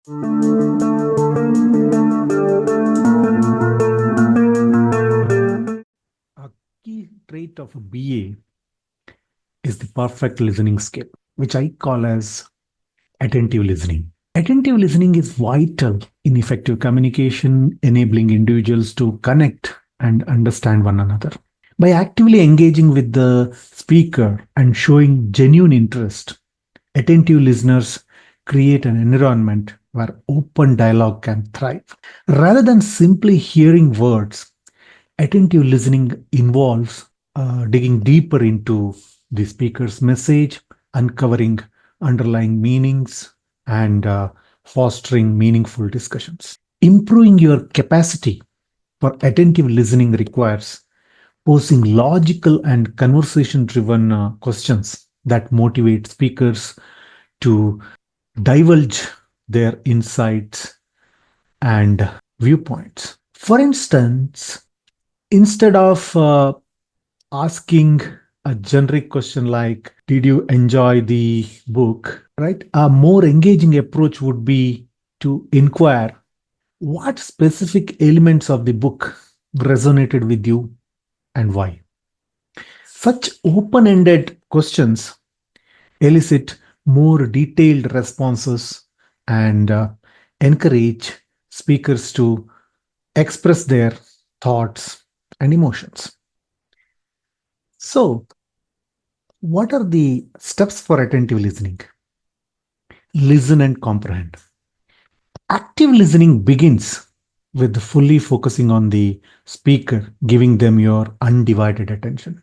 A key trait of a BA is the perfect listening skill, which I call as attentive listening. Attentive listening is vital in effective communication, enabling individuals to connect and understand one another. By actively engaging with the speaker and showing genuine interest, attentive listeners create an environment where open dialogue can thrive. Rather than simply hearing words, attentive listening involves digging deeper into the speaker's message, uncovering underlying meanings, and fostering meaningful discussions. Improving your capacity for attentive listening requires posing logical and conversation driven questions that motivate speakers to divulge their insights and viewpoints. For instance, instead of asking a generic question like, did you enjoy the book? Right? A more engaging approach would be to inquire what specific elements of the book resonated with you and why. Such open ended questions elicit more detailed responses and encourage speakers to express their thoughts and emotions. So, what are the steps for attentive listening? Listen and comprehend. Active listening begins with fully focusing on the speaker, giving them your undivided attention.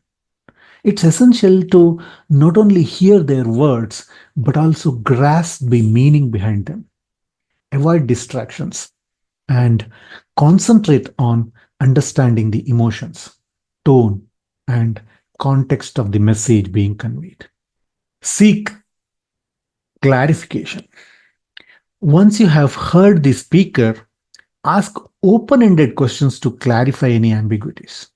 It's essential to not only hear their words, but also grasp the meaning behind them. Avoid distractions and concentrate on understanding the emotions, tone, and context of the message being conveyed. Seek clarification. Once you have heard the speaker, ask open ended questions to clarify any ambiguities.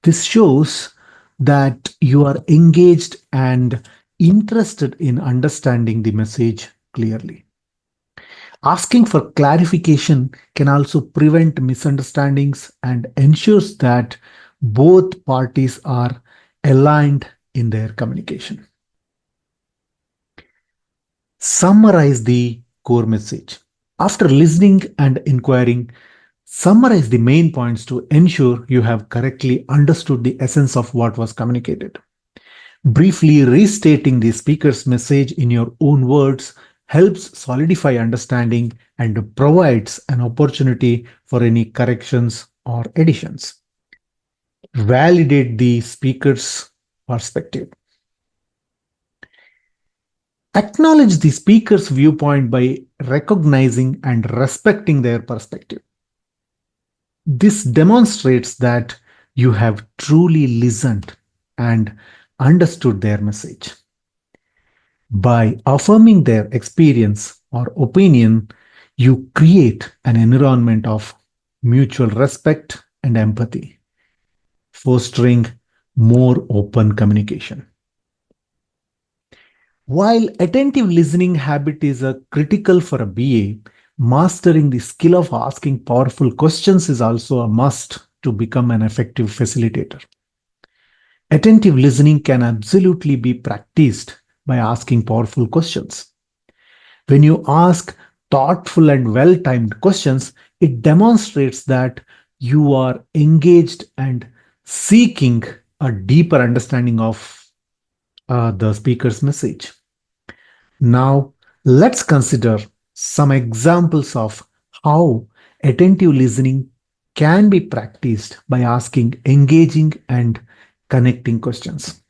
This shows that you are engaged and interested in understanding the message clearly. Asking for clarification can also prevent misunderstandings and ensures that both parties are aligned in their communication. Summarize the core message. After listening and inquiring, summarize the main points to ensure you have correctly understood the essence of what was communicated. Briefly restating the speaker's message in your own words helps solidify understanding and provides an opportunity for any corrections or additions. Validate the speaker's perspective. Acknowledge the speaker's viewpoint by recognizing and respecting their perspective. This demonstrates that you have truly listened and understood their message. By affirming their experience or opinion, you create an environment of mutual respect and empathy, fostering more open communication. While attentive listening habit is critical for a BA, mastering the skill of asking powerful questions is also a must to become an effective facilitator. Attentive listening can absolutely be practiced by asking powerful questions. When you ask thoughtful and well timed questions, it demonstrates that you are engaged and seeking a deeper understanding of the speaker's message. Now, let's consider some examples of how attentive listening can be practiced by asking engaging and connecting questions.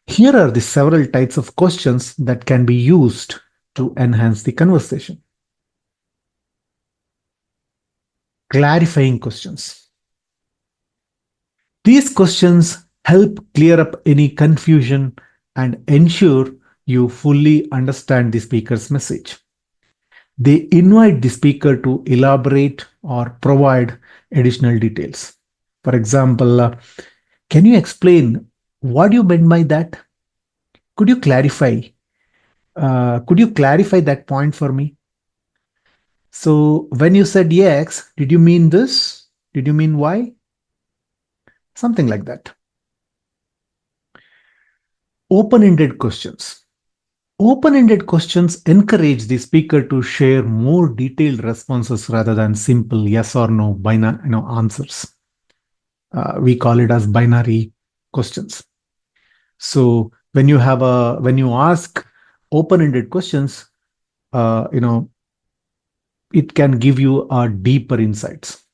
Here are the several types of questions that can be used to enhance the conversation. Clarifying questions. These questions help clear up any confusion and ensure you fully understand the speaker's message. They invite the speaker to elaborate or provide additional details. For example, can you explain what you meant by that? Could you clarify? Could you clarify that point for me? So when you said X, did you mean this? Did you mean Y? Something like that. Open-ended questions. Open-ended questions encourage the speaker to share more detailed responses rather than simple yes or no binary answers. We call it as binary questions. So when you ask open-ended questions, uh, you know, it can give you deeper insights.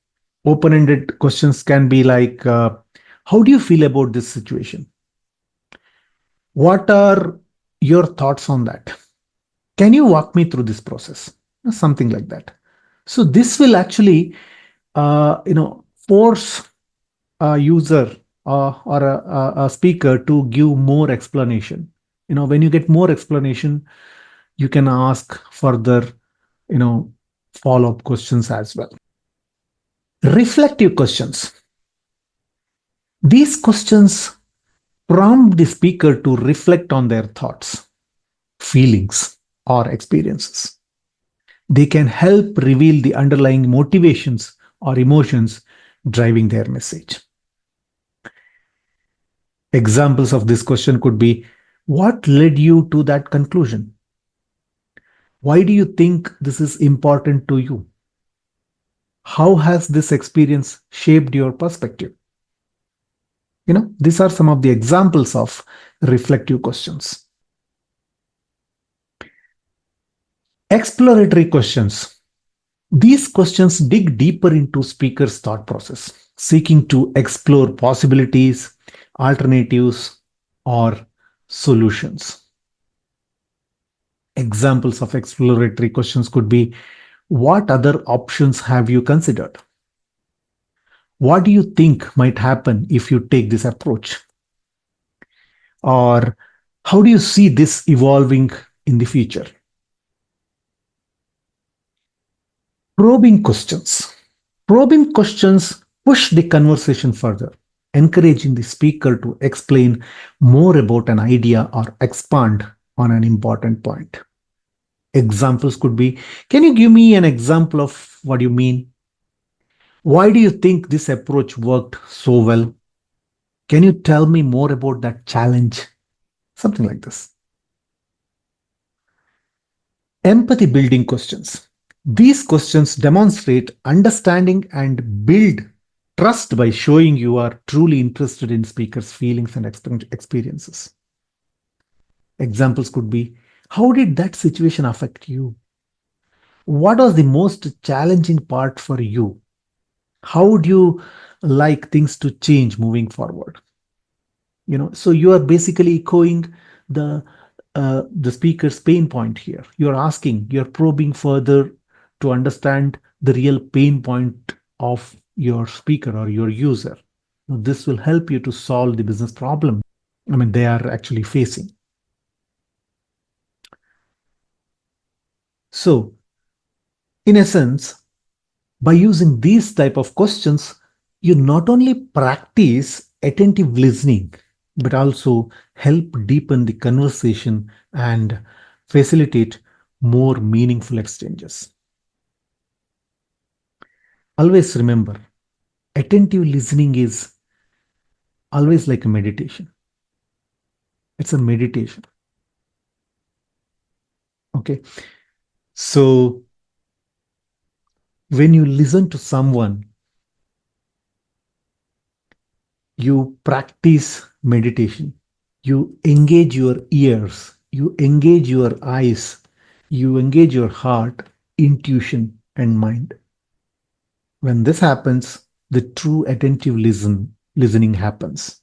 Open-ended questions can be like, how do you feel about this situation? What are your thoughts on that? Can you walk me through this process? Something like that. So this will actually, force a user or a speaker to give more explanation. When you get more explanation, you can ask further, you know, follow-up questions as well. Reflective questions. These questions prompt the speaker to reflect on their thoughts, feelings, or experiences. They can help reveal the underlying motivations or emotions driving their message. Examples of this question could be, what led you to that conclusion? Why do you think this is important to you? How has this experience shaped your perspective? These are some of the examples of reflective questions. Exploratory questions. These questions dig deeper into speaker's thought process, seeking to explore possibilities, alternatives, or solutions. Examples of exploratory questions could be, what other options have you considered? What do you think might happen if you take this approach? Or how do you see this evolving in the future? Probing questions. Probing questions push the conversation further, encouraging the speaker to explain more about an idea or expand on an important point. Examples could be, can you give me an example of what you mean? Why do you think this approach worked so well? Can you tell me more about that challenge? Something like this. Empathy building questions. These questions demonstrate understanding and build trust by showing you are truly interested in speakers' feelings and experiences. Examples could be, how did that situation affect you? What was the most challenging part for you? How would you like things to change moving forward? So you are basically echoing the the speaker's pain point here. You're probing further to understand the real pain point of your speaker or your user. This will help you to solve the business problem, they are actually facing. So in essence, by using these type of questions, you not only practice attentive listening, but also help deepen the conversation and facilitate more meaningful exchanges. Always remember, attentive listening is always like a meditation. It's a meditation. Okay. So when you listen to someone, you practice meditation. You engage your ears, you engage your eyes, you engage your heart, intuition, and mind. When this happens, the true attentive listening happens.